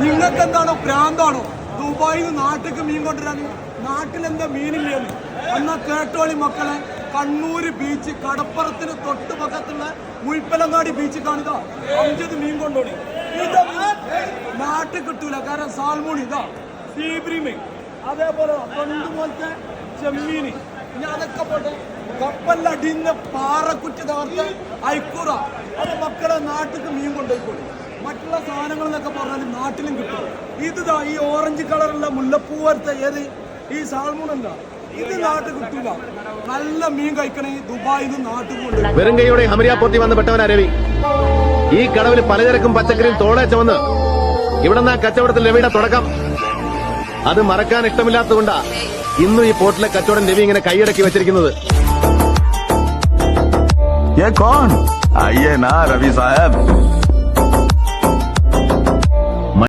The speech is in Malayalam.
നിങ്ങൾക്ക് എന്താണോ ഭ്രാന്താണോ ദുബായിൽ നിന്ന് നാട്ടിലേക്ക് മീൻ കൊണ്ടുവരാൻ? നാട്ടിലെന്താ മീനില്ലെന്ന് എന്നാ കേട്ടോളി മക്കളെ. കണ്ണൂര് ബീച്ച് കടപ്പുറത്തിന് തൊട്ട് പക്കത്തുള്ള മുൽപ്പലങ്ങാടി ബീച്ച് കാണിതാ 5 മീൻ കൊണ്ടോണി. ഇതാ നാട്ടിൽ കിട്ടൂല, കാരണം സാൽമോൺ ഇതാ സീബ്രീമീൻ, അതേപോലെ കൊണ്ടുപോലത്തെ ചെമ്മീന്. ഇനി അതൊക്കെ പോട്ടെ, കപ്പലടിഞ്ഞ പാറക്കുറ്റി തകർത്ത് ഐക്കൂറ. അത് മക്കളെ നാട്ടിൽ മീൻ കൊണ്ടുപോയിക്കോളി. മറ്റുള്ള സാധനങ്ങൾ എന്നൊക്കെ പറഞ്ഞാൽ നാട്ടിലും കിട്ടും. ഇതാ ഈ ഓറഞ്ച് കളറുള്ള മുല്ലപ്പൂവരത്തെ ഏത് ഈ സാൽമോൺ എന്താ, ഇത് നാട്ടിൽ കിട്ടൂല. നല്ല മീൻ കഴിക്കണേ ദുബായിൽ നിന്ന് നാട്ടിൽ കൊണ്ട്. വെറും കൈയോടെ ഹമരിയാപ്പൂർത്തി വന്ന് പെട്ടവനാ രവി. ഈ കടവിൽ പലചരക്കും പച്ചക്കറിയും തോളെ ചുമന്ന് ഇവിടെന്നാ കച്ചവടത്തിൽ രവിയുടെ തുടക്കം. അത് മറക്കാൻ ഇഷ്ടമില്ലാത്തതുകൊണ്ടാ ഇന്നും ഈ പോർട്ടിലെ കച്ചവടം രവി ഇങ്ങനെ കൈയടക്കി വെച്ചിരിക്കുന്നത്. ये कौन? आइए ना रवि साहब,